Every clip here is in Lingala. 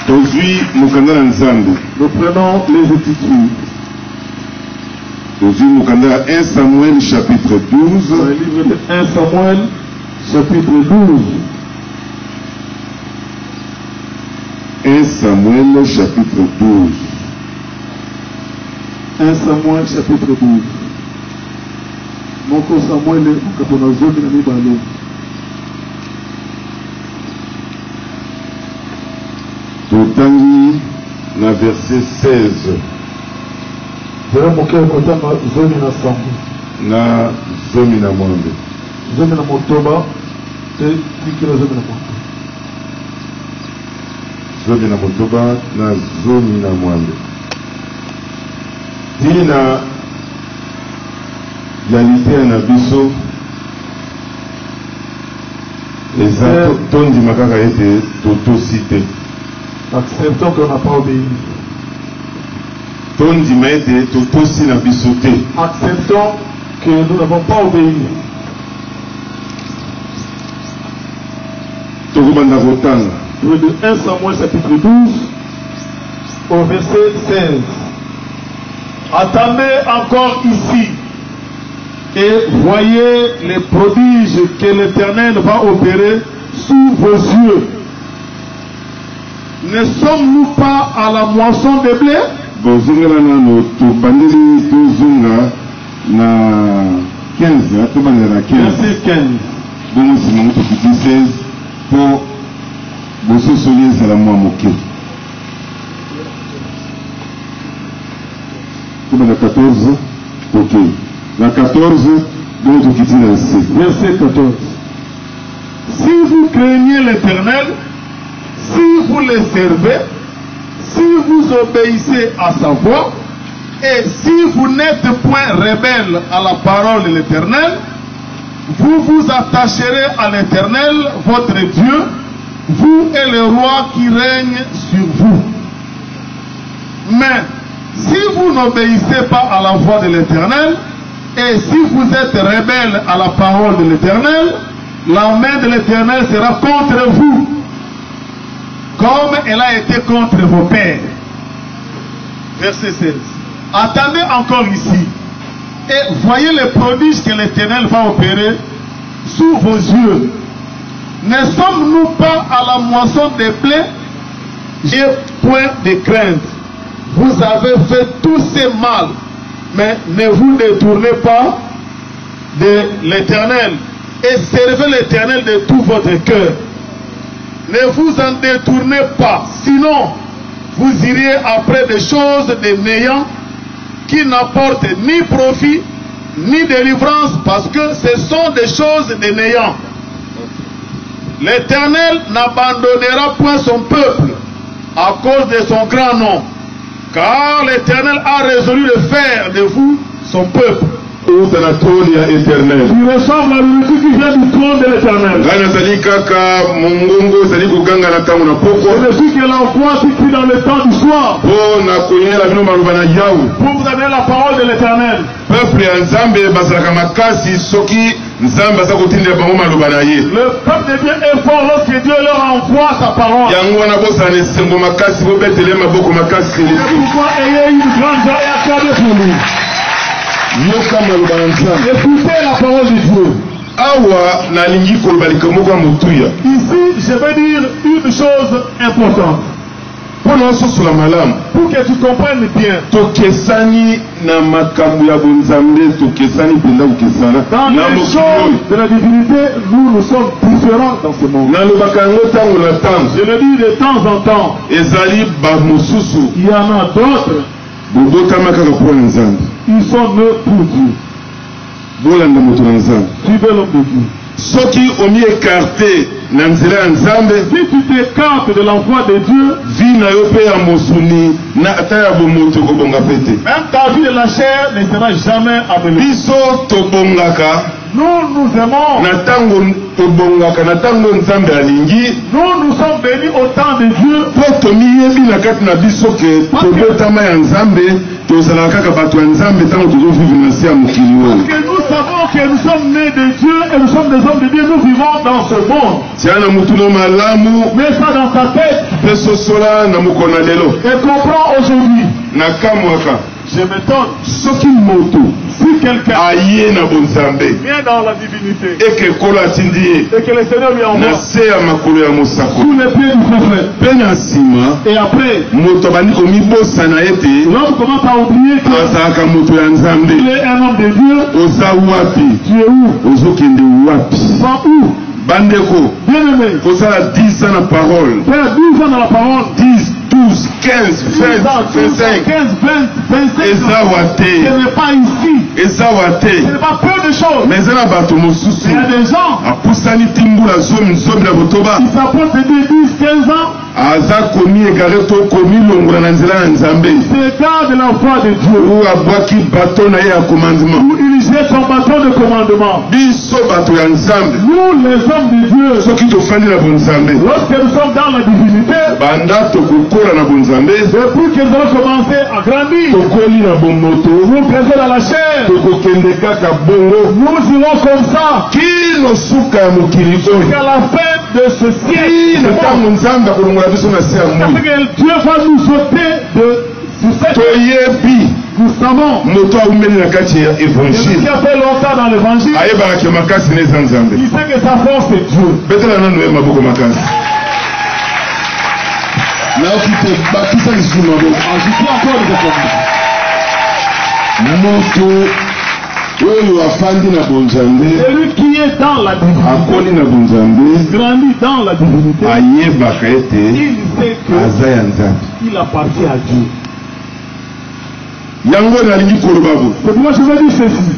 Nous prenons les Écritures. 1 Samuel chapitre 12. Dans le livre de 1 Samuel chapitre 12. 1 Samuel chapitre 12. 1 Samuel chapitre 12. Moko Samuel Kaponazomi na mibale. Totangi na verset 16. Na zomi na mwambe. Zomi na motoba. Zomi na motoba na zomi na mwambe. Dina yalité na biso eza tondi makaka ete totosite. Acceptons qu'on n'a pas obéi. Tondi maete totosi na biso te. Acceptons que nous n'avons pas obéi. Tokobanda kotanga. De 1 Samuel chapitre 12 au verset 16. Attendez encore ici et voyez les prodiges que l'Éternel va opérer sous vos yeux. Ne sommes-nous pas à la moisson de blé? Bozongela nano tobandeli tozonga na 15, tobandela 15. Verset 15. Donc c'est mon petit 16 pour bosso solie ezala mwa moke. Tobanda 14. Ok. La 14, donc tokiti na C. Verset 14. Si vous craignez l'Éternel, si vous le servez, si vous obéissez à sa voix, et si vous n'êtes point rebelle à la parole de l'Éternel, vous vous attacherez à l'Éternel, votre Dieu, vous et le roi qui règne sur vous. Mais si vous n'obéissez pas à la voix de l'Éternel, et si vous êtes rebelle à la parole de l'Éternel, la main de l'Éternel sera contre vous, comme elle a été contre vos pères. Verset 16. Attendez encore ici et voyez les prodiges que l'Éternel va opérer sous vos yeux. Ne sommes-nous pas à la moisson des blés? J'ai point de crainte. Vous avez fait tous ces mal, mais ne vous détournez pas de l'Éternel et servez l'Éternel de tout votre cœur. Ne vous en détournez pas, sinon vous iriez après des choses de néant qui n'apportent ni profit ni délivrance, parce que ce sont des choses de néant. L'Éternel n'abandonnera point son peuple à cause de son grand nom, car l'Éternel a résolu de faire de vous son peuple. Tu ressembles à l'unité qui vient du trône de l'Éternel. Je suis que l'enfant qui crie dans le temps du soir pour vous donner la parole de l'Éternel. Le peuple de Dieu est fort lorsque Dieu leur envoie sa parole. C'est pourquoi ayez une grande joie et accordez pour lui. Écoutez la parole de Dieu. Ici, je vais dire une chose importante. Pour que tu comprennes bien. Dans les choses de la divinité, nous sommes différents dans ce monde. Je le dis de temps en temps. Il y en a d'autres. Ils sont nés pour Dieu. Suivez l'homme de Dieu. Si tu t'écartes de l'envoi de Dieu, même ta vie de la chair ne sera jamais améliorée. Nous aimons. Nous sommes bénis au temps de Dieu. Parce que nous savons que nous sommes nés de Dieu et nous sommes des hommes de Dieu, nous vivons dans ce monde. Mais ça dans ta tête. Et comprends aujourd'hui. Je m'étonne. Si quelqu'un vient dans la divinité et que le Seigneur lui envoie sous les pieds du prophète. Et après, l'homme commence à oublier qu'il est un homme de Dieu. Tu es où? Tu vas où? Bandeko, bien-aimé, faut ça 10 ans la parole. Faire 12 ans dans la parole. 10, 12, 15, 20, 25. 15, 20, 25. Et ça va te. Ce n'est pas ici. Et ça va te. Ce n'est pas peu de choses. Mais ça n'a pas tout mon souci. Il y a des gens. A poussani timbula zone la botoba. Ils s'apportent de 10, 15 ans. Aza komi egareto komi longura na nzela ya Nzambe. C'est cas de la foi de Dieu. Ou abwaki bateau na ya commandement. Où il jette son bâton de commandement. Biso bateau ya Nzambe. Nous les hommes de Dieu. Ceux qui te font la bonne Nzambe. Lorsque nous sommes dans la divinité. Banda to kokola na bonne Nzambe. Depuis que nous allons commencer à grandir. Tokoli na bon moto. Nous présons dans la chair. Tokokende kaka bongo. Nous irons comme ça. Kino suka ya mokili oyo. Jusqu'à la fin de ce siècle. Parce que Dieu va nous ôter de cette. Nous savons. Moto a umeli na kati ya Celui évangile. qui a fait longtemps dans l'évangile. Ayebaka makasi neza Nzambe. Il sait que sa force est Dieu. Betela nanu ya maboko makasi. Na okite bakisa lisumu maboko. Ajouter encore des efforts. Moto oyo afandi na bonzambe. Celui qui est dans la divinité. Akoli na bonzambe. Grandit dans la divinité. Ayebaka ete. Il sait que aza ya Nzambe. il appartient à Dieu. Yango nalingi koloba bo. C'est pourquoi je veux dire ceci.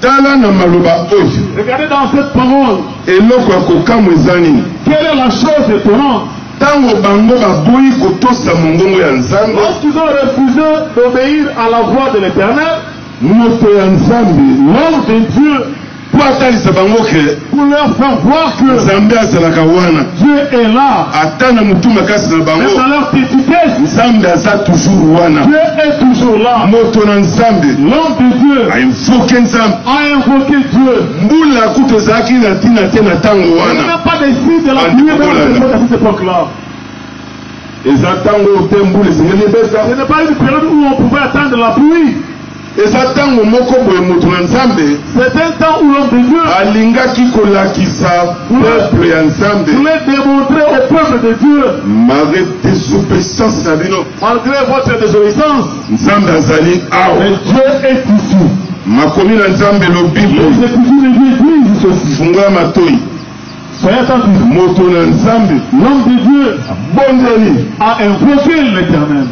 Tala na maloba oyo. Regardez dans cette parole. Eloko ya kokamwa eza nini? Quelle est la chose étonnante? Tango bango baboyi kotosa mongongo ya Nzambe. Lorsqu'ils ont refusé d'obéir à la voix de l'Éternel, moto ya Nzambe, l'homme de Dieu, po atalisa bango ke pour leur faire voir que Nzambe azalaka wana. Dieu est là. Ata na mutu makasi na Mais bango. dans leur petitesse, Nzambe aza toujours wana. Dieu est toujours là. Moto na Nzambe. L'homme de Dieu Ainfoke Nzambe. a invoqué Dieu. Mbula kuto ezalaki na ntina te na ntango Il n'y wana. a pas de signe de la pluie dans cette époque-là. Eza ntango te mbula esengeli ebeta. Ce n'est pas une période où on pouvait attendre la pluie. Eza ntango moko boye moto na Nzambe. C'est un temps où l'homme de Dieu alingaki kolakisa peuple ya Nzambe. voulait démontrer au peuple de Dieu, malgré désobéissance na bino, malgré votre désobéissance, Nzambe azali awa. mais Dieu est ici. Makomi na Nzambe lo Les Bible. Écritures de Dieu disent ceci. Fungola matoi. Soyez attentifs. Moto na Nzambe. L'homme de Dieu Bondeli. a invoqué l'Éternel.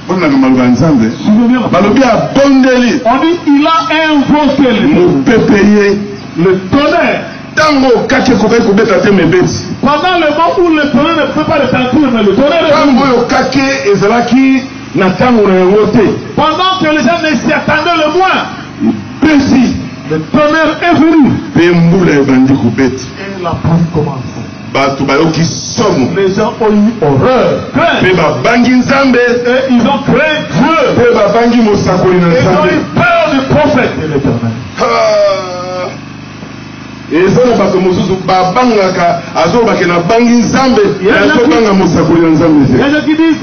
Bona na maloba Nzambe. Souvenez-vous. Balobi a bondeli. On dit il a invoqué Mopepeye. le tonnerre. Tango kake kokai kobeta te mebeti. Pendant le moment où le tonnerre ne peut pas retentir, mais le tonnerre est Tango venu. yo kake ezalaki na tango na yango te. Pendant que les gens ne s'y attendaient le moins, Pesi. le tonnerre est venu. Pe mbula ebandi kobeti. Et la pluie commence. Bato bayoki somo. Les gens ont eu horreur, crainte. Pe babangi Nzambe. Et ils ont craint Dieu. Pe babangi mosakoli na Ils ont Nzambe. eu peur du prophète de l'Éternel. eza na bato mosusu babangaka azobake na bangi Nzambe azobanga mosakoli na Nzambe Il y a des gens qui disent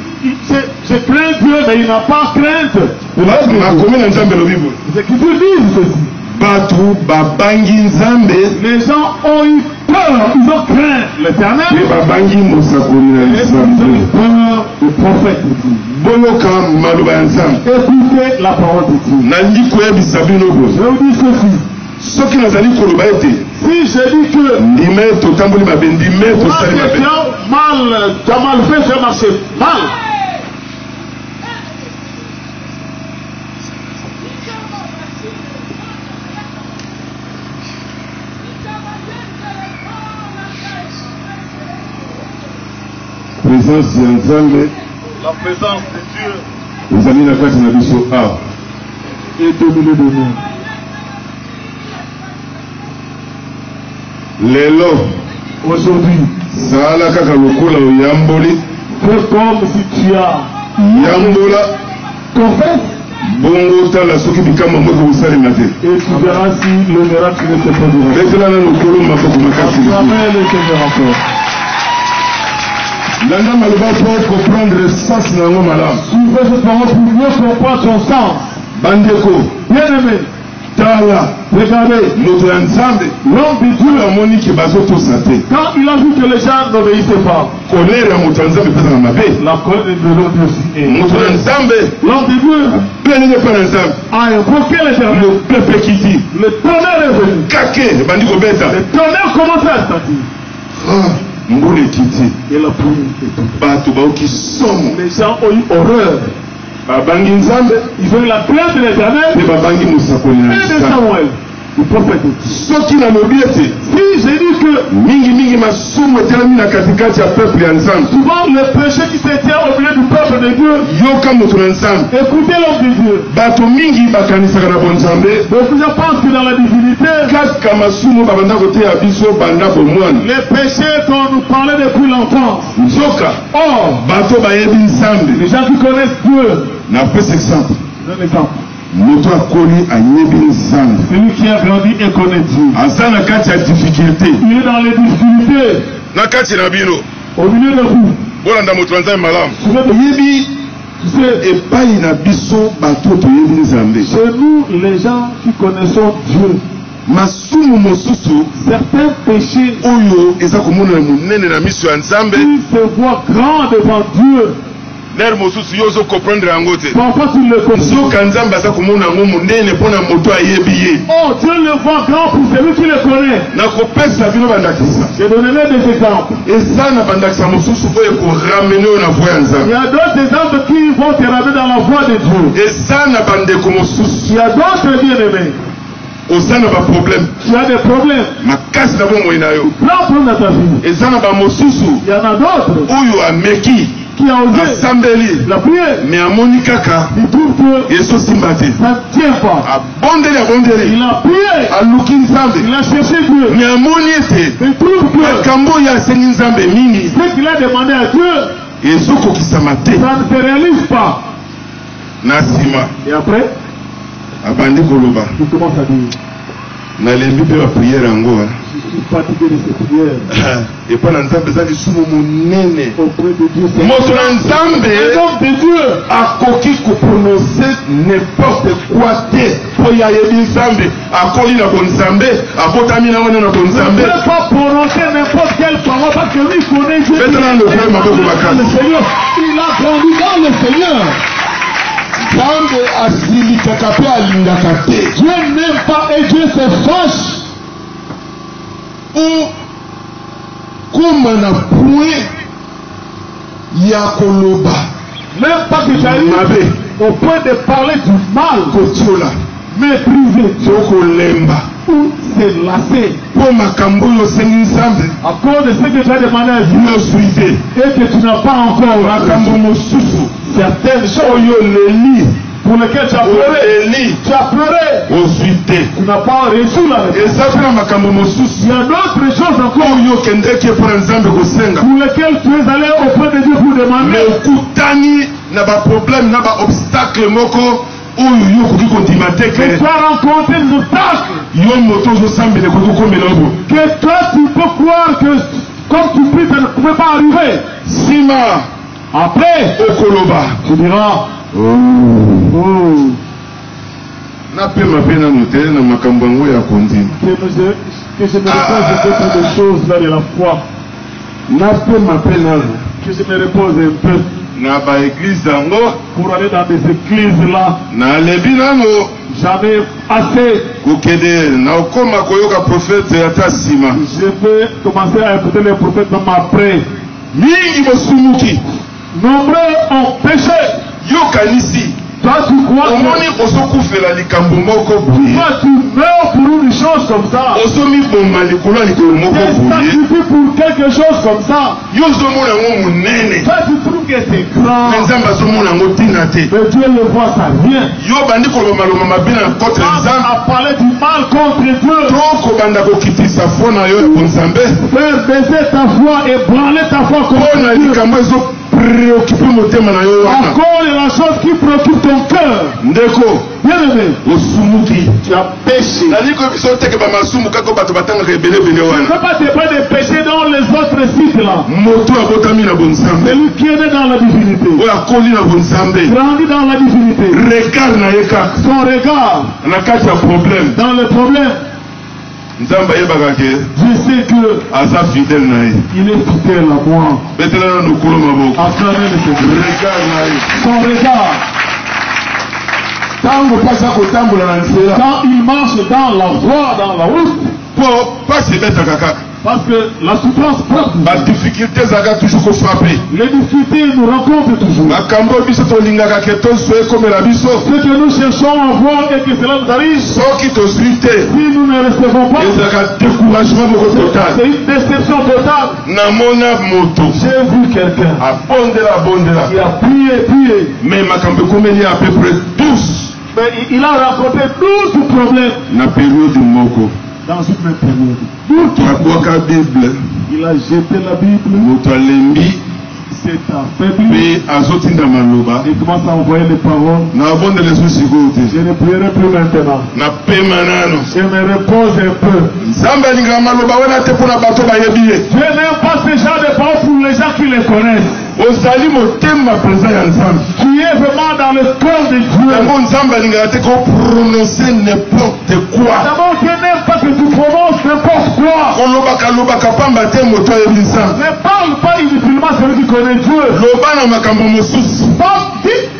je crains Dieu, mais il n'a pas crainte. makomi na Nzambe lobi boye. Les Écritures disent ceci. Bato babangi Nzambe Les gens ont eu peur, ils ont craint pe l'Éternel. babangi mosakoli na Et ils ont eu Nzambe. peur du prophète de Dieu. boyoka maloba ya Nzambe. Écoutez la parole de Dieu. nalingi koyebisa bino boye. Je vous dis ceci. soki nazali koloba ete Si je dis que ndime totamboli mabe ndime moi, tosali mabe tu as mal fait, tu as marché mal. présence ya Nzambe La présence de Dieu ezali na kati na biso awa. est au milieu de nous. lelo Aujourd'hui, sala kaka lokola oyamboli fais comme si tu as yambola confesse. Bongo tala soki bikama moko usalema te. Et tu verras si le miracle ne se produira. Betela na lokolo mako makasi. Jamais le Seigneur encore. Nanga maloba pour comprendre sens na ngo malamu. Suivez cette parole pour mieux comprendre son sens. Bandeko, Bien-aimé, tala, regardez, moto ya Nzambe, l'homme de Dieu, amoni ke bazotosa te. quand il a vu que les gens n'obéissaient pas, Kolere ya moto ya Nzambe mpezaka mabe. la colère de l'homme de Dieu. Moto ya Nzambe, L'homme de Dieu benenge pa na Nzambe. a invoqué l'Éternel. Le pepe kiti. Le tonnerre est venu. Kake, bandi kobeta. Le tonnerre commençait à sortir. Mbule kiti. Et la pluie est tombée. Bato baoki somo. Les gens ont eu horreur. Babangi Nzambe. Ils ont eu la crainte de l'Éternel Pe babangi musakoli na et de Nzambe. Samuel, le prophète. Soki na lobi ete Si j'ai dit que mingi masumu etelemi na katikati ya peuple ya Nzambe. souvent le péché qui se tient au milieu du peuple de Dieu, Yoka moto na Nzambe. écoutez l'homme de Dieu. Bato mingi bakanisaka na bonzambe. Beaucoup de gens pensent que dans la divinité, Kaka masumu babanda koteya biso banda bomwana. les péchés dont nous parlait depuis longtemps. Nzoka. Or, Bato bayebi Nzambe. les gens qui connaissent Dieu, Na pesa exemple. un exemple. Moto akoli ayebi Nzambe. Celui qui a grandi et connaît Dieu. Aza na kati ya difficulté. Il est dans les difficultés, Na kati na bino. au milieu de vous. Bolanda moto na Nzambe malamu. Oyebi, tu sais, Epai na biso bato toyebi Nzambe. chez nous, les gens qui connaissons Dieu, Masumu mosusu certains péchés oyo eza komona monene na miso ya Nzambe. qui se voient grands devant Dieu, Ner mosusu yo ozo comprendre yango te. parfois tu le comprends. Soka Nzambe aza komona yango monene mpona moto ayebi ye. Oh, Dieu le voit grand pour celui qui le connaît. Nakopesa bino bandakisa. Je donnerai des exemples. Eza na bandakisa mosusu oyo ekoramene oyo na voie ya Il y Nzambe. a d'autres exemples qui vont te ramener dans la voie de Dieu. Eza na bandeko Il mosusu y a d'autres bien-aimés. oza na baproblème Tu as des problèmes. makasi na bomoi na yo. Prends pour dans ta vie. Eza na bamosusu Il y en a d'autres oyo ameki qui ont osé asambeli la prière. me amoni kaka Il trouve que ezosimba te. ça ne tient pas. abondeli Il a prié. aluki Nzambe Il a cherché Dieu. me amoni ete Il trouve que makambo oyo asengi Nzambe mingi ce qu'il a demandé à Dieu, ezokokisama te. ça ne se réalise pas. Na nsima Et après, abandi koloba il commence à dire, nalembi mpe bapriere yango je suis fatigué de cette prière. epa na Nzambe eza lisumu monene. Auprès de Dieu, c'est moto na Nzambe l'homme de Dieu. akoki koprononce n'importe quoi te po ye ayebi Nzambe akoli na bonzambe abotami na wana na Ne bonzambe. peut pas prononcer n'importe quelle parole parce que lui connaît Dieu. Maintenant, le frère maboko Le makasi Seigneur, il a grandi dans le Seigneur. Nzambe asilikaka mpe alingaka te. Dieu n'aime pas et Dieu se fâche. okóma na point ya koloba Même pas que j'arrive mabe au point de parler du mal, kotiola mépriser tokolemba ou se lasser mpo makambo oyo osengi Nzambe à cause de ce que tu as demandé à Dieu nyoswi te. et que tu n'as pas encore makambo mosusu certaines choses oyo leli pour lesquelles tu as pleuré. oleli Tu as pleuré. ozwi te. Tu n'as pas reçu la réponse. eza mpe na makambo Il mosusu y a d'autres choses encore oyo okendeki mpo na Nzambe kosenga pour lesquelles tu es allé auprès de Dieu pour me demander. okutani na baproblème na baobstacle moko oyo yo okoki kondima te Que ke tu as rencontré des obstacles. yo moto ozosambela ekoki kokomela obo Que toi tu peux croire que comme tu pries, ça ne pouvait pas arriver. nsima Après, okoloba tu diras, napema mpe nanu te na makambo yango ya kondima que je me repose peut-être des choses là de la foi. napema mpe nanu Que je me repose un peu na baeglize yango pour aller dans des églises là. nalebi nano J'en ai assez. kokende na okoma koyoka profete ata nsima Je vais commencer à écouter les prophètes même après. mingi bosumuki Nombreux ont péché. yokanisi Toi tu crois omoni que ozokufela likambo moko boye toi tu meurs pour une chose comme ça. ozomiboma likolo ya likolo moko Tu boye sacrifies pour quelque chose comme ça. yo ozomona yango monene Toi tu trouves que c'est grand. me Nzambe azomona yango ntina te. Mais Dieu le voit, ça vient. Yo bandi koloba maloba mabe na contre Nzambe À parler du mal contre Dieu. to kobanda kokitisa fo na yo ya bonzambe Faire baisser ta foi et branler ta foi mpo contre na Dieu. likambo préoccupe motema na yo wana. Encore la chose qui préoccupe ton cœur. Ndeko. Bien-aimé. Osumuki. Tu as péché. Nali ko biso teke ba masumu kako bato batanga ebele ebele Tu ne wana. peux pas te faire des péchés dans les autres sites là. Moto abotami na bonsambe. Celui qui est né dans la divinité. Oyo akoli na bonsambe. Grandit dans la divinité. Regard na ye kaka. Son regard. Na kati ya problème. Dans le problème. Nzamba yebaka ke. Je sais que. Aza fidèle na ye. Il est fidèle à moi. Betela na nokolo maboko. Acclamez le Seigneur. Regard na ye. Son regard. Tango pasa kotambola na nzela. Quand il marche dans la voie, dans la route. Po pasi betaka kaka. Parce que la souffrance frappe. La difficulté zaka toujours frapper. Les difficultés nous rencontrent toujours. Makambo biso to lingaka ke to soe comme la biso. Ce que nous cherchons à voir et que cela nous arrive. Soki to suite. Si nous ne recevons pas. Ezaka découragement beaucoup total. C'est une déception totale. Namona moto. J'ai vu quelqu'un. Abondela. Qui a prié. Mais makambo komeli à peu près 12. Mais il a rencontré 12 problèmes. Na période moko. Dans une même période. Bible. Il a jeté la Bible. Motalembi. C'est affaibli. Mais azotinda maloba. Il commence à envoyer les paroles. Na bonde les soucis côté. Je ne prierai plus maintenant. Na pemanano. Je me repose un peu. Zamba linga maloba wana te pona bato ba yebiye. Je n'aime pas ce genre de paroles pour les gens qui les connaissent. Ozali motema présent ya nzambe. Tu es vraiment dans le cœur de Dieu. Yango nzambe linga te ko prononcer n'importe quoi. D'abord, je n'aime pas que tu prononces n'importe quoi. Kolobaka pamba te moto yebi nzambe. Ne parle pas inutilement celui qui connaît Dieu. Loba na makambo mosusu.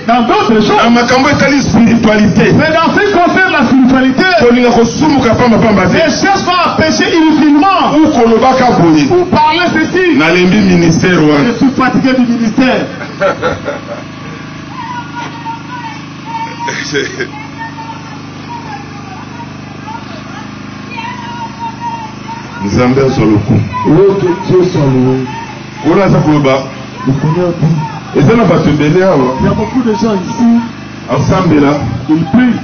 Dans d'autres choses. Na makambo etali spiritualité. Mais dans ce qui concerne la spiritualité, tolinga kosumuka pamba te. ne cherche pas à pécher inutilement. Ou kolobaka boye. Ou parler ceci. Nalembi ministère wana. Je suis fatigué du ministère. Nzambe soloku. Oh, que Dieu soit loué. Kona za koloba. Il connaît tout. Eza na bato ebele awa. Il y a beaucoup de gens ici. Asambela. Ils prient.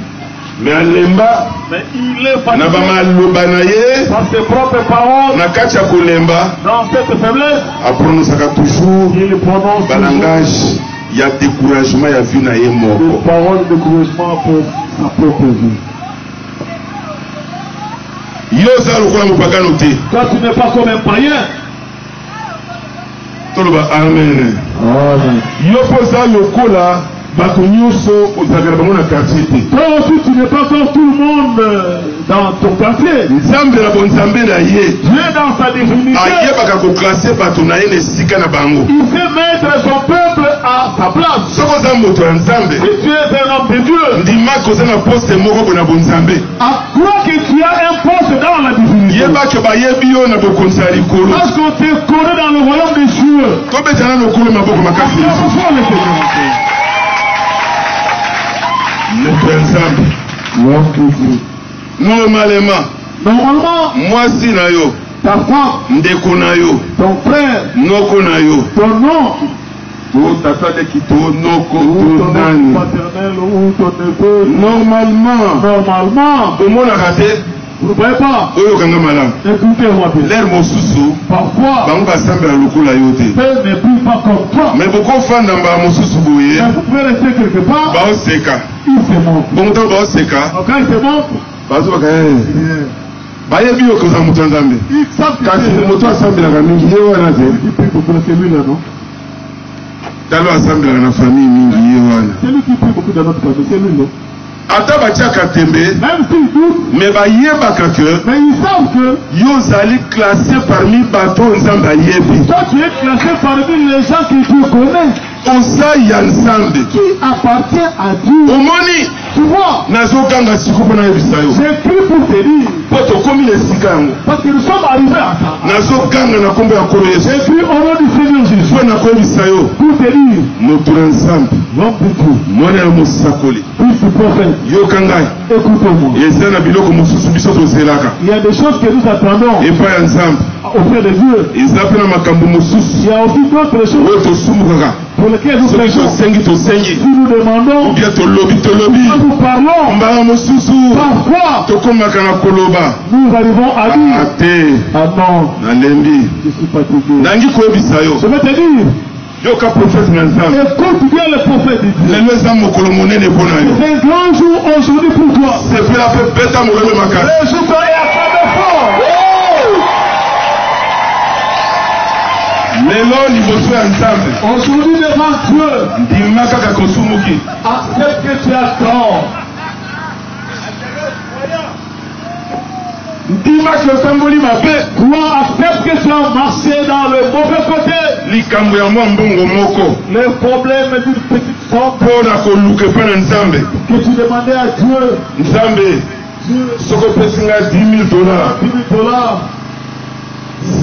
Mais alemba. Mais il est fatigué. Na bamaloba na ye. Par ses propres paroles. Na kati ya kolemba. Dans cette faiblesse. Aprononsaka toujours. Il prononce. Balangage. Il y a découragement ya vie na ye moko. Des paroles de découragement pour sa propre vie. Yo za lokola mopagano te. Toi tu n'es pas comme un païen. Toloba amen. Amen. Yo poza lokola bato nyonso ozakala bango na quartier te. Toi aussi tu n'es pas comme tout le monde dans ton quartier. Nzambe na bonzambe na ye. Dieu dans sa divinité. Ayebaka koklase bato na ye na esika na bango. Il sait mettre son peuple à sa place. Soko oza moto ya nzambe. Si tu es un homme de Dieu. Ndimaka oza na poste moko boye na bonzambe. Crois que tu as un poste dans la divinité. Yebake bayebi yo na bokonzi ya likolo. Parce qu'on te connaît dans le royaume des cieux. Tobetana lokolo maboko makasi. Moto ya nzambe. Normalement, mwasi na yo, ta femme, ndeko na yo, ton frère, noko na yo, ton oncle, ou tata de kito, noko, ton nani. paternel ou ton neveu. Normalement, au monde a raté. Vous ne voyez pas? Écoutez-moi bien. L'air mosusu. Parfois, bango basambela lokola yo te. Père n'est plus pas comme toi. Mais beaucoup fanda mbala mosusu boye. Vous pouvez rester quelque part. Baoseka. Il se montre. Bongo to baoseka. Quand il se montre, bazo bakaye. Bayebi yo koza moto nzambe. ils savent que kasi moto asambelaka mingi ye wana te. Il prie beaucoup de celui-là, non? Talo asambelaka na famille mingi ye wana. Celui qui prie beaucoup dans notre famille, c'est lui, non? Ata batiaka tembe. Même s'il doute, mais bayebaka que mais ils savent que yo ozali classé parmi bato nzambe ayebi. toi tu es classé parmi les gens que Dieu connaît. oza ya nzambe Qui appartient à Dieu. omoni Tu vois, nazoganga siko mpo nayebisa yo j'écris pour te dire. mpo tokomi na esika yango Parce que nous sommes arrivés à ça. nazoganga na nkombo ya nkolo yesu J'écris au nom du Seigneur Jésus. mpo nakoyebisa yo Pour te dire, moto na nzambe l'homme de Dieu, mwana ya mosakoli fils du prophète, yoka ngai écoutez-moi. eza na biloko mosusu biso tozelaka Il y a des choses que nous attendons epai ya nzambe auprès de Dieu. eza mpe na makambo Il mosusu y a aussi d'autres choses oyo tosumukaka pour lesquelles nous soki prêchons. tosengi tosengi Si nous demandons, ou bien tolobi quand nous parlons, mbala mosusu parfois tokomaka na koloba nous arrivons à dire, ate ah non, nalembi je suis fatigué. nangi koyebisa yo Je vais te dire, yoka prophète na nzambe. Écoute bien le prophète de Dieu. Lelo eza mokolo monene mpona yo. C'est un grand jour aujourd'hui pour toi. sepela mpe beta molelo makasi. Le jour est à travers fort. Lelo liboso ya nzambe. Aujourd'hui devant Dieu. Ndima kaka kosumuki. Accepte que tu as tort. Ndima ki osamboli mabe. Toi, accepte que tu as marché dans le mauvais côté. Likambo ya mwa mbongo moko. Le problème d'une petite somme Mpona koluka epai na nzambe. que tu demandais à Dieu. Nzambe Dieu, soki opesi nga $10,000. $10,000.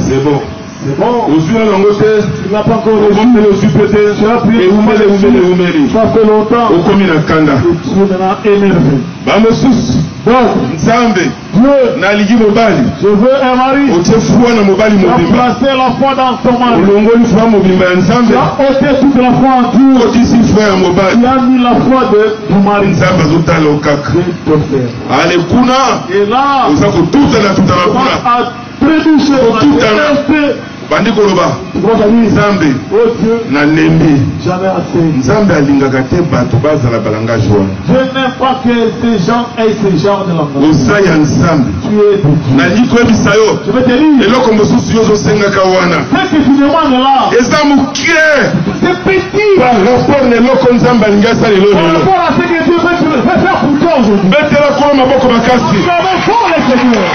C'est bon. C'est bon. Ozwi na yango te. Tu n'as pas encore reçu. Okomeli ozwi pe te. Tu as prié. Eumeli. Ça fait longtemps. Okomi na kanda. Et tu es maintenant énervé. Bamosusu. Donc, Nzambe Dieu, nalingi mobali. je veux un mari. Otie fwa na mobali Tu as mobimba. placé la foi dans ton mari. Olongoli fwa mobimba ya Tu Nzambe. as ôté toute la foi en Dieu. Otisi fwa ya mobali. Tu as mis la foi de ton mari. Nzambe azotala okaka. Dieu te fait. Ale kuna Et là, oza kotutana tutana tu kuna. vas trébucher. Bandi koloba Nzambe Oh Dieu, nalembi. jamais assez. Nzambe alingaka te bato bazala balanga joie. Je n'aime pas que ces gens aient ce genre de langage. Oza ya Nzambe. Tu es de Dieu. Nalingi koyebisa yo. Je vais te dire, Eloko mosusu yo ozosengaka wana. ce que tu demandes là, Eza mokie. c'est petit Par rapport na eloko Nzambe alingi asala lelo par lelo. rapport à ce que Dieu veut faire pour toi aujourd'hui. Betela kolo maboko makasi. Travaille fort les Seigneurs.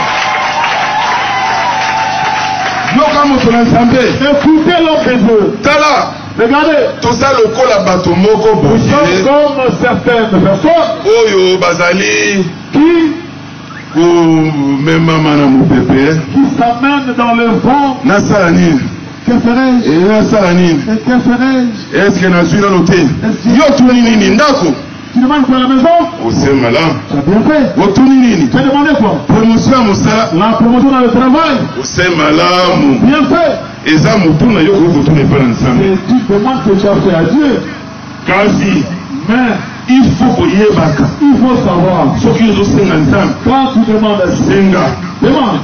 Yoka moto na Nzambe. Écoutez l'homme de Dieu. Tala. Regardez, Toza lokola bato moko nous sommes boye. comme certaines personnes Oyo bazali qui komemama na mopepe. s'amènent dans le vent. Nasala nini? Que ferais-je? Nasala nini? Et que ferais-je? Eske nazwi nano te? Yo tuni nini ndako? Tu demandes quoi à la maison? Osema la. Tu as bien fait. Otuni nini? Tu as demandé quoi? Promotion ya mosala. La promotion dans le travail. Osema lamu. Bien fait. Eza motuna yo koki kotuna epai na Nzambe. Et tu demandes que tu as fait à Dieu. Kasi Mais il faut koyebaka. il faut savoir, Soki ozosenga Nzambe. quand tu demandes à Dieu, Senga. demande.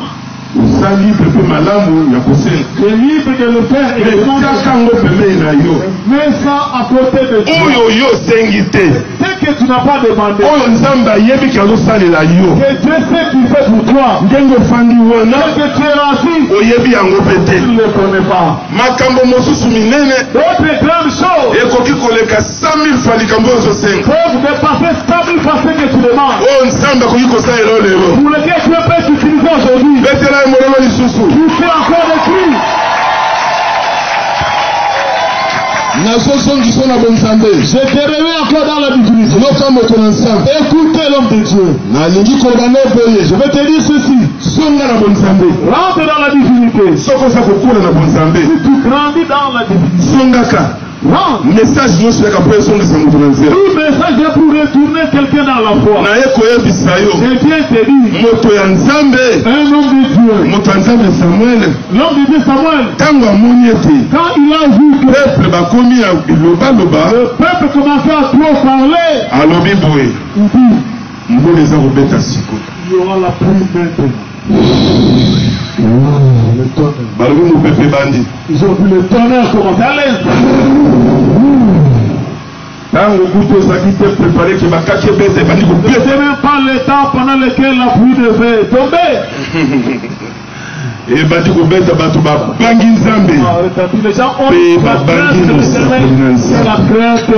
Osali pepe malamu ya kosenga. Tu es libre de le faire et de Mais demander. taka yango pembeni na yo. Mets ça à côté de toi. Oyo yo osengi te. Ce que tu n'as pas demandé, Oyo Nzambe ayebi ki azosalela yo. que Dieu sait qu'il fait pour toi. Ndenge ofandi wana Ce que tu es assis, oyebi yango pe te. tu ne le connais pas. Makambo mosusu minene D'autres grandes choses ekoki koleka 100,000 fois likambo oyo ozosenga. peuvent dépasser 100,000 fois ce que tu demandes. Oyo Nzambe akoki kosalela yo lelo. Pour lesquels Dieu peut t'utiliser aujourd'hui. Betela ye mololo lisusu. Tu fais encore des cris. nazozongiso na bonzambe. Je te remets encore dans la difficulté. Yoka moto na Nzambe. Écoutez l'homme de Dieu. nalingi koloba no boye. Je vais te dire ceci. Songa na bonzambe. Rentre dans la difficulté. Soko oza kokula na bonzambe. Si tu grandis dans la difficulté, songaka. rentre. Message nyonso yaka po esongisa moto na nzela. Tout message est pour retourner quelqu'un dans la foi. naye koyebisa yo. Je viens te dire, moto ya Nzambe. un homme de Dieu, moto ya Nzambe Samuel. l'homme de Dieu Samuel, ntango amoni ete quand il a vu que peuple bakomi ya bilobaloba le peuple commençait à trop parler, alobi boye il dit, mbula eza kobeta siko. il y aura la pluie maintenant. Le tonnerre. balobi mopepe bandi. Ils ont vu le tonnerre commencer à l'être. ntango kutu ozalaki te prépare ke bakaki ebete bandi Ce kobeta. n'était même pas le temps pendant lequel la pluie devait tomber. ebandi kobeta bato babangi Nzambe. Les gens ont Mais la Baba crainte de Dino, l'éternel, c'est la crainte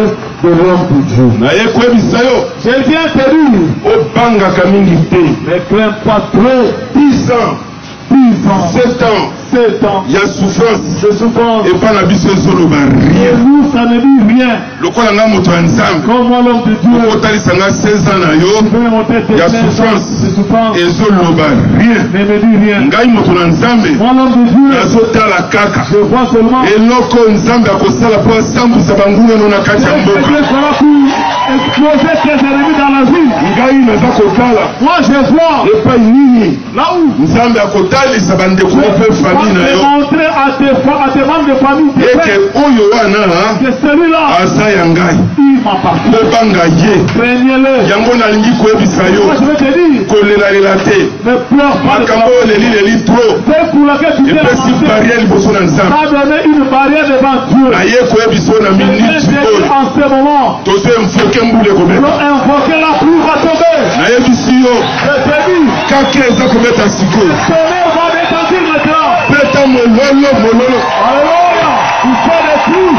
de l'homme de Dieu. naye koyebisa yo Je viens te dire, obangaka mingi te. ne crains pas trop. 10 ans 10 ans, 7 ans 7 ans ya souffrance de souffrance. epai na biso ezoloba Et rien. nous, ça ne dit rien. lokola nga moto ya Nzambe Comme moi, l'homme de Dieu, okotalisa nga 16 ans na yo je vais monter tes ya 16 ans souffrance de souffrance. ezoloba rien. Ne me dis rien. ngai moto na Nzambe Moi, l'homme de Dieu, nazotala kaka je vois seulement eloko Nzambe akosala mpo asambwisa bangungano na kati ya que mboka. Dieu fera pour exploser tes ennemis dans la ville. ngai naza kotala Moi, je vois epai nini là où Nzambe akotalisa bandeko mpe famille famille na yo. Montrer à tes membres de famille que oyo wana que celui-là asa ya ngai il m'appartient. bobanga ye Craignez-le. yango nalingi koyebisa yo Moi je vais te dire, kolelalela te ne pleure pas de makambo oyo leli trop c'est pour laquelle tu t'es epesi lamenté. barrière liboso na nzambe Ça a donné une barrière devant Dieu. naye koyebisa yo na miniti oyo En ce moment, tozo emfoke mbula nous ekobeta allons invoquer la pluie va tomber. nayebisi yo Je te dis, kaka eza kobeta sikoyo tonnerre va détendir maintenant. beta mololo Alléluia. Il fait des pluies.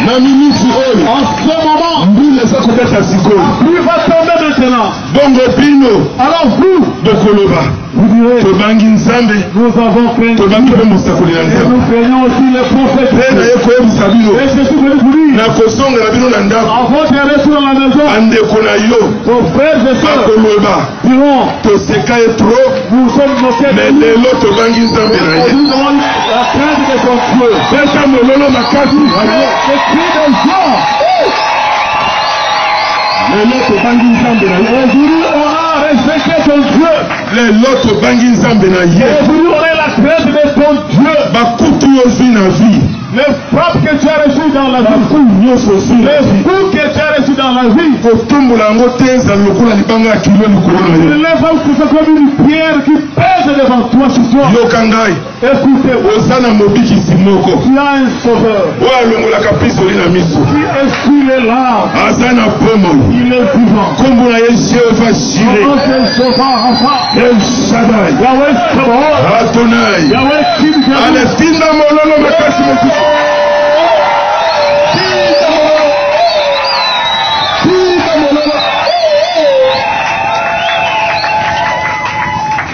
na miniti oyo En ce moment, mbula eza kobeta sikoyo la pluie va tomber maintenant. bongo bino Alors vous, bokoloba vous direz, tobangi nzambe nous avons craint tobangi mpe mosakoli na et nzambe nous craignons aussi les prophètes. mpe naye koyebisa bino Et je suis venu vous dire, nakosongela bino na ndako avant de retour dans la maison, bandeko na yo nos frères et sœurs bakoloba diront, toseka ye trop nous sommes moqués me de nous. lelo tobangi nzambe na ye Nous avons la crainte de son Dieu. pesa mololo makasi Les cris des gens. lelo tobangi nzambe na ye Aujourd'hui, on a respecté son Dieu. lelo tobangi nzambe na ye Aujourd'hui, on a la crainte de son Dieu. bakutu ozwi na vie Les frappes que tu as reçues dans la vie. bakutu nyonso ozwi na Les vie coups que tu as reçus dans la vie. kotombola yango te ezala lokola libanga ya kilo likolo na Ne yo les va que c'est comme une pierre qui pèse devant toi sur toi. yoka ngai Écoutez, oza na mobikisi moko tu as un sauveur oyo alongolaka pisoli na miso qui essuie les larmes. aza na pomoi Il est vivant. kombo na ye jehova jire Comment c'est sauvant, enfin? el shaddai Yahweh Sabaoth. adonai Yahweh Kidjaou. ale tinda mololo makasi mosusu tinda mololo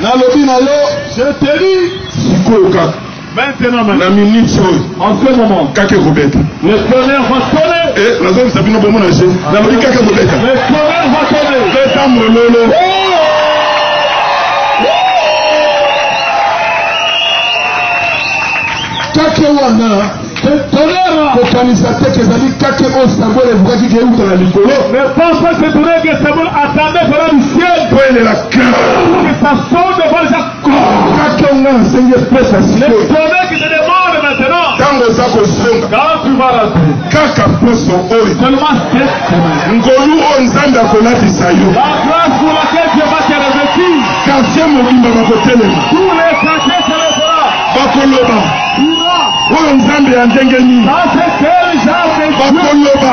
nalobi na yo Je te dis, sikoyo kaka maintenant, na miniti oyo en ce moment, kaka ekobeta le tonnerre va sonner. nazongisa bino bomona je nalobi kaka ekobeta Le tonnerre va sonner. beta mololo kake wana Tonnerre. kokanisa te kezali kake oyo samuel evukaki keuta na likolo Ne pense pas que tonnerre que Samuel attendait venant du ciel. po elela kaka Que ça sonne devant les accords. kake onga nasengi espesa Le sikoyo tonnerre qui te demande maintenant. ntango oza kozonga Quand tu vas rentrer, kaka poso oyo seulement cette semaine. ngolu oyo nzambe akolatisa yo La grâce pour laquelle Dieu va te revêtir. kartier mobimba bakotelema Tous les quartiers se lèveront. bakoloba Ira. oyo nzambe ya ndenge nini Dans quel genre de Dieu? bakoloba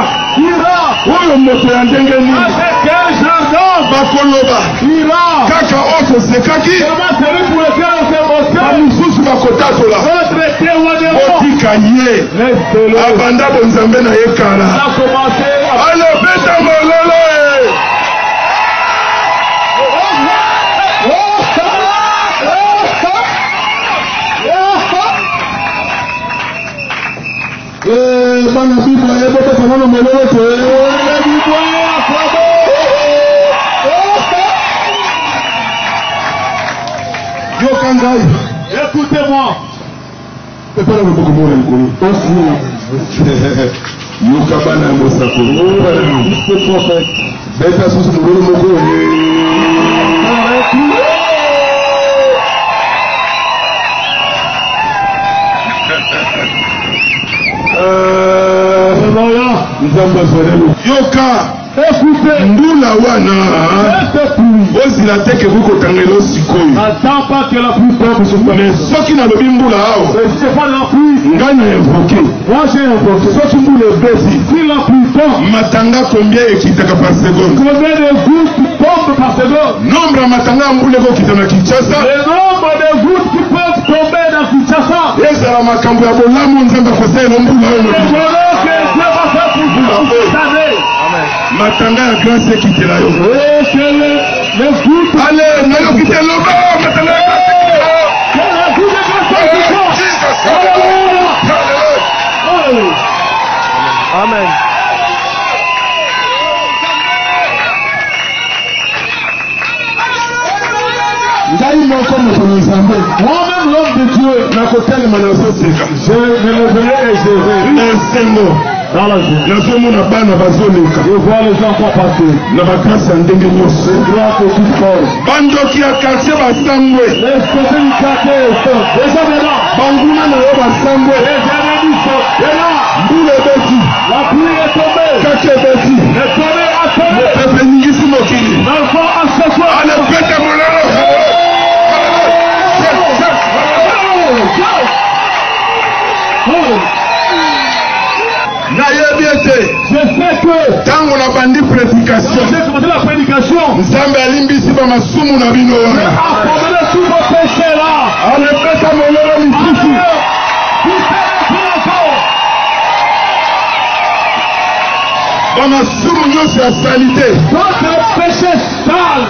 Ira. oyo moto ya ndenge nini Dans quel genre d'homme? bakoloba Ira. kaka oyo tosekaki Seulement celui pour lequel on s'est moqué. bamosusu bakotatola Votre témoignage. otika ye Laisse-le. abanda bonzambe na ye kala On a commencé à... alobeta mololo bana bibwa ebobeta nano mololo te yoka ngai Écoutez-moi. epona loboko mona likolo yoka bana ya mosako beta susu mololo moko nzambe azwalelo yoka Écoutez. ndula wana Cette pluie. ozila te ke bokotangela sikoyo N'attends pas que la pluie tombe sur toi. me soki nalobi mbula awa Mais si c'est pas la pluie, ngai na evoke moi j'ai invoqué. soki mbula ebeti Si la pluie tombe, matanga combien ekitaka par seconde combien de gouttes tombent par seconde? nombre ya matanga ya mbula ekokita na kinshasa Le nombre de gouttes qui peuvent tomber dans Kinshasa. ezala makambo ya bolamu nzambe akosalela mbula oyo Le bonheur que Dieu va faire pour vous cette année. matanga ya grâce ekitela yo Et que les gouttes, ale nayoki te loba matanga ya grâce ekitela yo que la goutte de grâce qui tombe. Jesus. Alléluia. Hallelujah. Amen. ngai moko moto na nzambe Moi-même, l'homme de Dieu, nakotelema nazoseka je me leverai et je vais. na esengo Dans la joie. nazomona bana bazoleka Je vois les enfants passer. na bagrâce ya ndenge nyonso Grâce au tout corps. bandoki ya quartier basambwe Les sociétés du quartier sont déjà là. banguna na yo basambwe Les ennemis sont là. mbula ebeti La pluie est tombée. kaka ebeti Le tonnerre a tombé. pepe ningisi mokili L'enfant a ce soir. alepeta mololo nayebi ete Je sais que ntango na bandi prédication j'ai commencé la prédication. nzambe alimbisi bamasumu na bino wana A pardonné tous vos péchés là. alepeta mololo lisusu bamasumu nyonso ya salite Votre péché sale.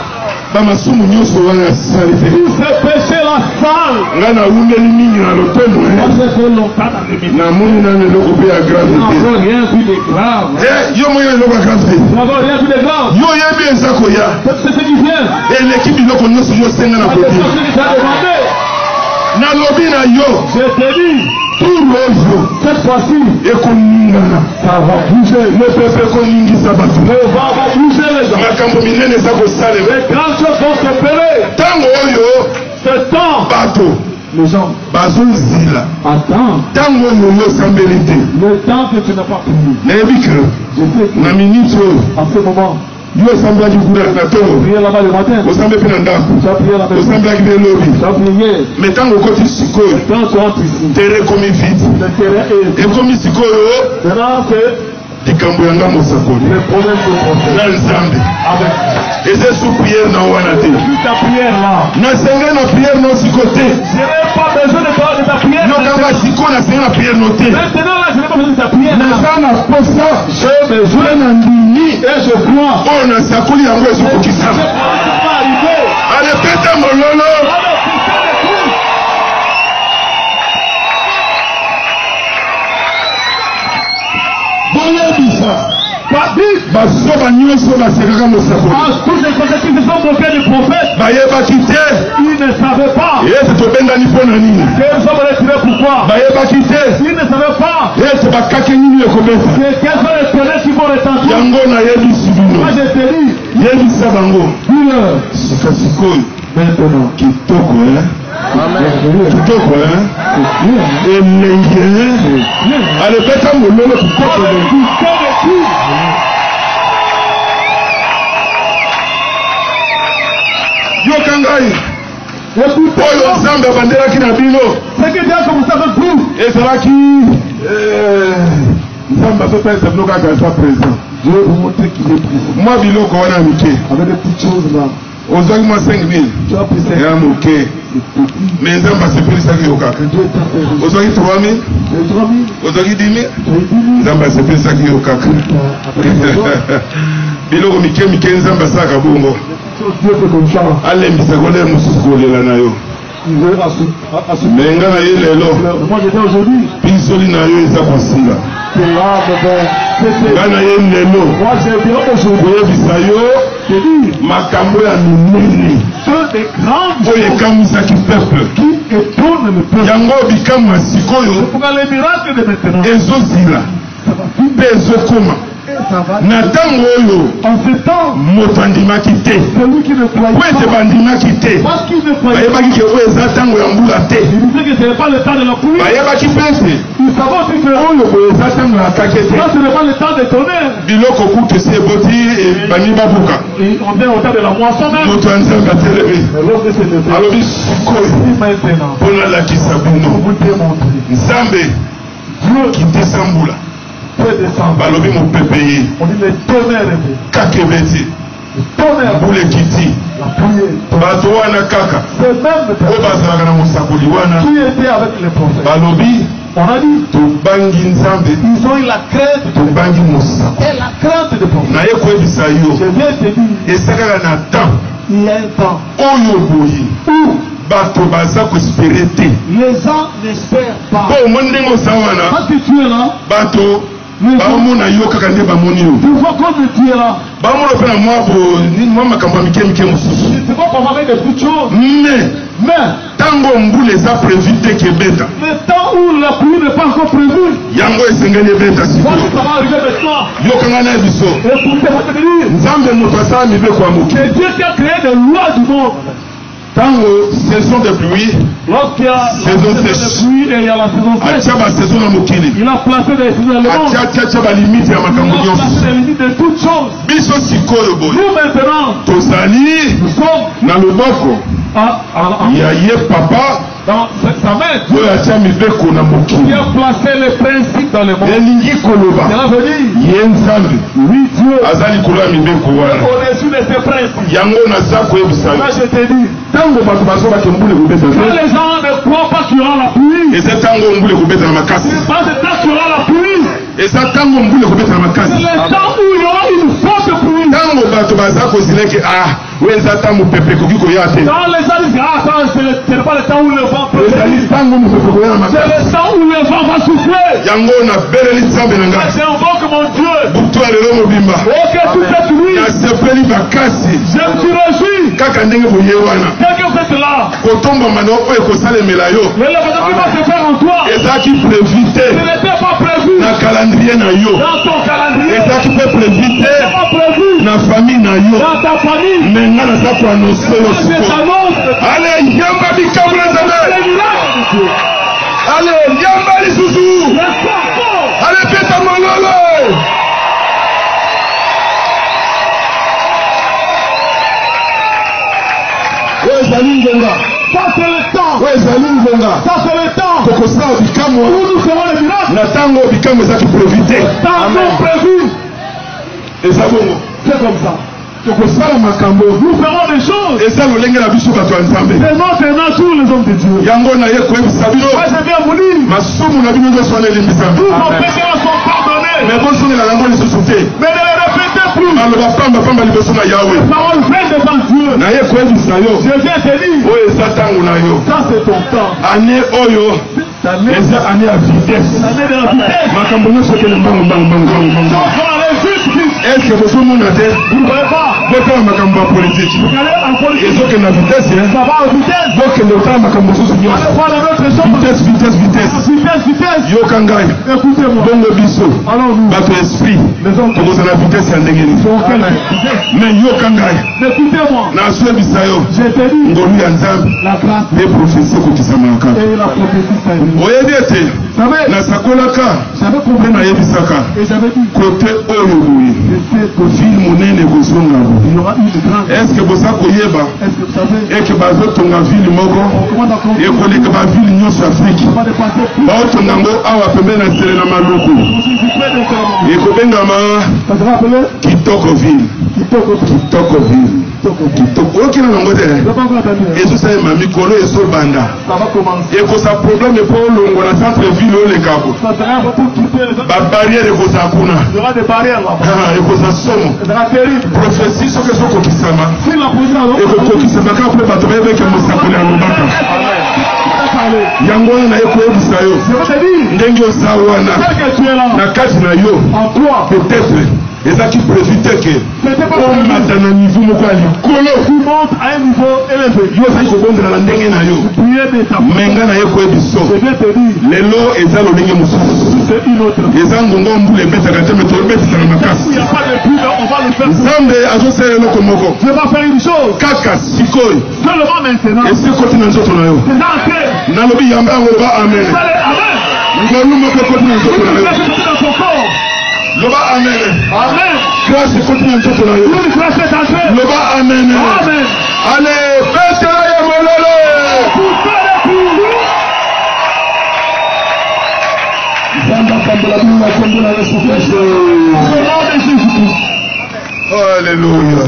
bamasumu nyonso wana ya salite Tous ces péchés là sales. ngai nawundeli mingi na lotomo Moi j'ai fait longtemps dans les minutes. namoni nano eloko mpe ya grave Nous te n'avons rien vu de grave. yo moi eloko ya grave te Nous n'avons rien vu de grave. yo oyebi eza koya C'est ce qui vient. eleki biloko nyonso yosenga na C'est kodia ce qui t'a demandé. nalobi na yo Je te dis, turu oyo cette fois-ci, ekoningana ça va bouger. mopepe ekoningisa bato Le vent va bouger les gens. makambo minene eza kosalema Les grandes choses vont s'opérer. ntango oyo Ce temps, bato les gens bazozila attendent. ntango oyo yosambeli te Le temps que tu n'as pas prié. nayebi ke Je sais que na miniti oyo en ce moment, yo osambelaki kuna na tongo prier là-bas le matin, osambe mpe na ndako tu as prié la maison, osambelaki mpe lobi tu as prié. me ntango okoti sikoyo Quand tu entres ici, tere ekomi vide le terrain est. ekomi sikoyo Maintenant, c'est likambo yanga mosakoli le problème de prophète. na nzambe Avec eza su priere na wana te toute ta prière là. nasengai na priere no siko te Je n'ai pas besoin de ta prière. yokanga siko nasengai na priere no te Maintenant là, je n'ai pas besoin de ta prière. naza na posa J'ai besoin na ndimi et je crois. oyo nasakoli yango C'est ezokokisama ce qui va arriver. alepeta mololo Alors, tu fais le coup. boyebisa Pas vite. basoba nyonso basekaka mosakoli Tous les côtés qui se sont moqués du prophète, bayebaki te ils ne savaient pas. ete tobendani mpo na nini Qu'ils sont retirés pourquoi? bayebaki te Ils ne savaient pas. ete bakake nini ekobeta Quels sont les tonnerres qui vont retentir? yango nayebisi bino Moi je te dis, yebisa bango dis-leur sikasikoyo maintenant. kitoko kitoko Bien. elenge alepeta mololo kitoko elengi yoka ngai oyo nzambe abandelaki na bino Ce que Dieu a commencé avec vous, ezalaki nzambe azopesa bino kaka eza présent Dieu vous montre qu'il est présent. mwa biloko wana mike Avec des petites choses là. ozwaki mwa 5000 Tu as pris ça. ya moke me nzambe asepelisaki yo kaka Dieu t'a fait riche. ozwaki 3000 Les 3000, ozwaki 10 000 tu as eu 10 000. nzambe asepelisaki yo kaka Avec besoin. biloko mike mike nzambe asalaka bongo Dieu fait comme ça. alembisa kolere mosusu kolela na yo Il veut assumer. me nga na ye lelo Moi j'étais aujourd'hui. pinsoli na yo eza kosila C'est là, c'était. nga na ye lelo Moi j'ai bien aujourd'hui. koyebisa yo Je dis, makambo ya minene ce des grandes oyo choses ekamisaki peuple qui étonnent le peuple. yango bikamwa sikoyo Pour les miracles de maintenant, ezozila ça va vite mpe ezokoma et ça va. na ntango oyo En ce temps, moto andimaki te celui qui ne croyait po ete pas, bandimaki te parce qu'il ne croyait pas, bayebaki ke oyo eza ntango ya mbula te il disait que ce n'est pas le temps de la pluie. bayebaki mpe ete Il savait aussi que oyo boye eza ntango ya kake te là, ce n'est pas le temps de tonnerre. biloko kutu esi eboti ebani babuka Et on vient au temps de la moisson même. moto ya nzambe atelemi Mais lorsque c'est le fait, alobi sikoyo si maintenant, mpo nalakisa bino pour vous démontrer, nzambe Dieu kitesa mbula peut descendre. balobi mopepe ye On dit le tonnerre est fait. kaka ebeti Le tonnerre, mbula ekiti la pluie. bato wana kaka C'est même oyo personnes bazalaka na mosakoli wana qui étaient avec les prophètes. balobi On a dit, tobangi nzambe ils ont eu la crainte de tobangi mosako et la crainte des prophètes. naye koyebisa yo Je viens te dire, eza kaka na temps il y a un temps oyo boye où bato baza koespere te les gens n'espèrent pas. mpo omoni ndenge oza wana Parce que tu es là, bato les gens, bamona yo kaka nde bamoni yo tu vois comme tu es là. bamona mpe na mwa makambo ya mike mike mosusu Tu ne peux pas comparer des petites choses. mais Mais ntango mbula eza prévu te kebeta le temps où la pluie n'est pas encore encore prévu. Yango esengeli ebeta Moi, sikoyo. ça va arriver maintenant. Yokanga na biso. Écoutez votre dire. Nzambe moto asala mibeko ya moke. C'est Dieu qui a créé les lois du monde. Tango saison de pluie, Lorsqu'il y a Saison la sèche. saison de pluie et il y a la saison sèche, atia ba saison na mokili. il a placé des saisons éléments. Atia ba limite ya makambo Il a placé nyonso. les limites de toutes choses. Biso sikoyo boye. Nous maintenant, Tozali nous sommes na loboko ya ye papa dans sa main. oyo atia mibeko na Qui mokili. a placé les principes dans le monde. Elingi koloba Cela veut dire, ye nzambe oui Dieu, aza likolo ya mibeko wana. au-dessus de ces principes. Yango naza koyebisa Moi yo. je te dis, Tango bato bazobaka mbula ekobeta quand te. les gens ne croient pas qu'il y aura la pluie, Eza tango mbula ekobeta na makasi. c'est pas c'est tant qu'il y aura la pluie, Eza tango mbula ekobeta na c'est makasi. le temps où il y aura une forte pluie. Tango bato baza kosileke oyo eza ntango pepe ekoki koya te. Quand les gens disent, ah, ça, ce n'est pas le temps où le vent peut ezali venir. ntango mopepe koya na C'est makasi. le temps où le vent va souffler. Yango nabeleli nzambe na ngai. J'invoque mon Dieu. butu ya lelo mobimba Ok, toute cette nuit, nasepeli makasi je me suis réjoui. kaka ndenge boye wana Dès que vous êtes là, kotombama na oyo ekosalemela yo le lèvement qui va se faire en toi, ezalaki prévu ce te n'était pas prévu na calendrier na yo dans ton calendrier. ezalaki mpe prévu Ce te n'était pas prévu na famille na yo dans ta famille. me nga naza koanonse yo Moi, je siko t'annonce ale yamba bikambo na les nzambe miracles de Dieu. ale yamba lisusu Les sarcos, ale peta mololo oyo ezali ngonga ça c'est le temps. oyo ezali ngonga Ça c'est le temps tokosala bikamwa où nous ferons les miracles. na ntango bikamwa ezaki profite Tant non prévu, eza bongo c'est comme ça. tokosala makambo Nous ferons des choses. eza lolenge na biso bato ya nzambe Seulement tous les hommes de Dieu. yango na ye koyebisa bino Moi je viens vous dire, masumu na bino nyonso wana elimbisa tous vos péchés sont pardonnés. me bozongela yango lisusu te Mais ne les répétez plus. maloba pambapamba liboso na yawe Parole vraie devant Dieu. na ye koyebisa yo Je viens te dire, oyo eza ntango na yo ça c'est ton temps. ane oyo eza ane ya vitese L'année de la vitesse. makambo nyonso ekele mbango Donc on allait vite, vite. eske bozomona te Vous ne voyez pas. botala makambo ya politiki Vous allez en politique. ezokende na vitese Ça va en vitesse. bokende otala makambo mosusu Allez nyonso voir les autres choses. vitese vitese vitese Vitesse, vitesse. yoka ngai Écoutez-moi. bongo biso Alors nous, bato esprit les hommes tokozala vitese ya ndenge nini sont quelle vitesse? me yoka ngai Écoutez-moi. nasoyebisa yo Je te dis, ngolu ya nzambe la grâce mpe profesi ekokisamaka et la prophétie s'est oyebi ete Vous savez, nasakolaka j'avais mpe compris nayebisaka et j'avais dit, kote oyo boye ville monene ekozonga bo il y aura une grande. eske boza koyeba Est-ce que vous savez, eke bazotonga ville moko on commande à comprendre, ekoleka baville nyonso afriki on va dépasser plus. baotonga yango awa pembeni na nzele na maloko On s'y fait de ce ekobengama Ça sera appelé kitokoville Kitoko. kitokoville kitoko okina nango te Je pas encore entendu. ezosalema mikolo ezobanda Ça va commencer. ekoza problème mpo olongo na centre ville olekako Ça sera un peu pour quitter les autres. babariere ekozala kuna Il y aura des barrières là-bas. ekozala somo Ça sera terrible. profesi soki ezokokisama Si la position est ekokokisama kaka mpe bato bayebeke mosakoli ya lobaka yango wana naye koyebisa yo Je vais te dire, ndenge oza wana tel que tu es là, na kati na yo en toi, peut-être ezalaki prévu te ke c'était pas prévu. omata na niveau moko ya likolo Tu montes à un niveau élevé. yo ozali kobondela na ndenge na yo Prier de ta me nga na ye koyebiso Je vais te dire, lelo eza lolenge mosusu c'est une autre. eza ngonga mbula ebetaka te me tobetisaka Il n'y makasi a pas de pluie, on va le faire. nzambe azosala eloko moko Je vais faire une chose. kaka sikoyo Seulement maintenant. esi ekoti na nzoto na yo C'est entré. nalobi yamba yango loba amen Vous allez, amen. ngolu moko ekoti na nzoto na Vous yo allez dans ton corps. loba amen Amen. grâce ekoti na nzoto na yo Une grâce est entrée. loba amen Amen. ale betela ya mololo Poussez les coups. nzambe akambola bino na kombo na yesu kristo Au nom de Jésus-Christ. alleluya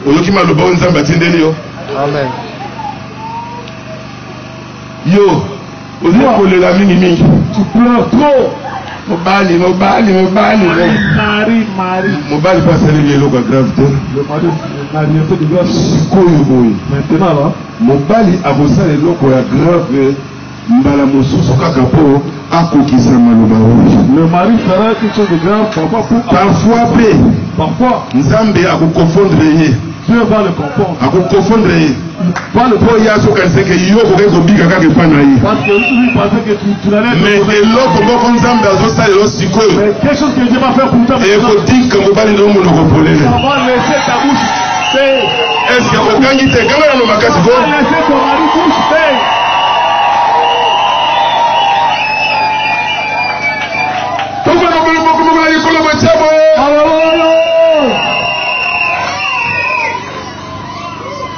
oyoki maloba oyo nzambe atindeli yo Amen. yo ozali kolela mingimingi Tu pleures trop. mobali Marie. mobali mpe asaleli eloko ya grave te Le mari fait de grâce. sikoyo boye Maintenant là, mobali akosala eloko ya grave mbala mosusu kaka mpo akokisa maloba oyo le mari fera quelque chose de grave parfois pour parfois mpe parfois nzambe akokonfondre ye Dieu va le confondre. À confondre. Va le Pour y avoir ce que yo ko bika kaka panayi. parce que lui pensait que tu l'allais. Mais l'autre moko nzambe azosa lelo sikoyo. Mais quelque chose que Dieu va faire pour toi. Et ko tika ngobali ndo muno ko polele. Ça va laisser ta bouche paix. Est-ce que okangi te kanga no makati go? Ça va laisser ton mari bouche paix. Toko na bolo moko moko la yikola machabo.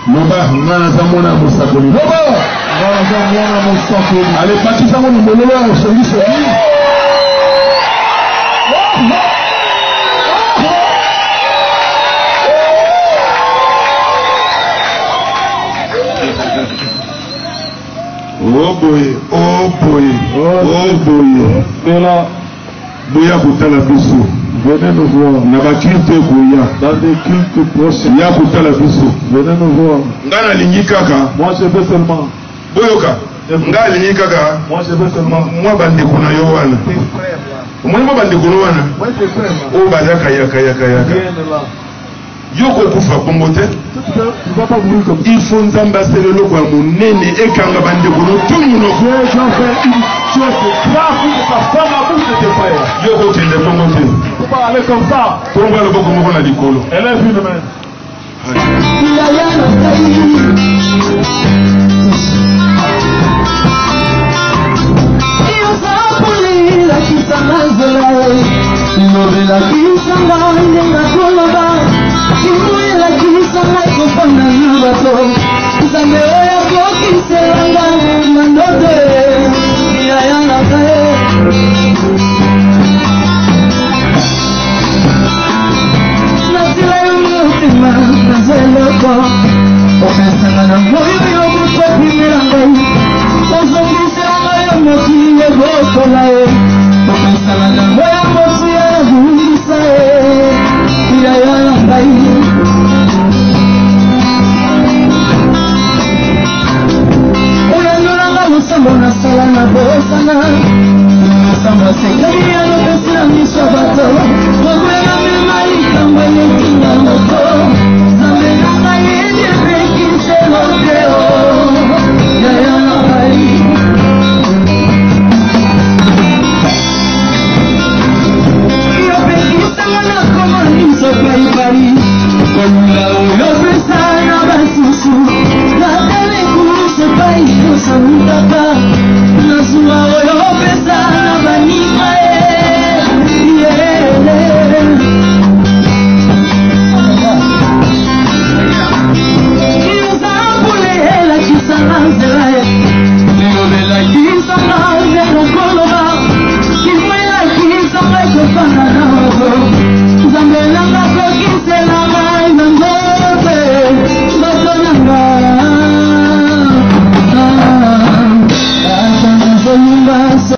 Loba ngana zamona musakoli. Loba ngana zamona musakoli. Ale patisa mo ni mololo songi songi. Oh boy, oh boy, oh boy. Bela boya kutala biso. Venez nous voir. Na bakilte koya. Dans des cultes prochains. Ya kutala biso. Venez nous voir. Ngana lingi kaka. Moi je veux seulement. Boyoka. Ngana lingi kaka. Moi je veux seulement. Moi bande kuna yo wana. Tes frères là. Moi mo bande kuna wana. Moi tes frères là. O badaka yaka. Viens là. Yoko kufa bongo te. Tu vas pas mourir comme ça. Il faut nzamba sele loko ya munene ekanga bande kuna tumu no. Dieu va faire une chose grave pour ta femme à bout de tes frères. Yoko kende bongo te. Faut pas aller comme ça. Tonga le boko moko na likolo. Élève une main. Sala na bosa na, samba se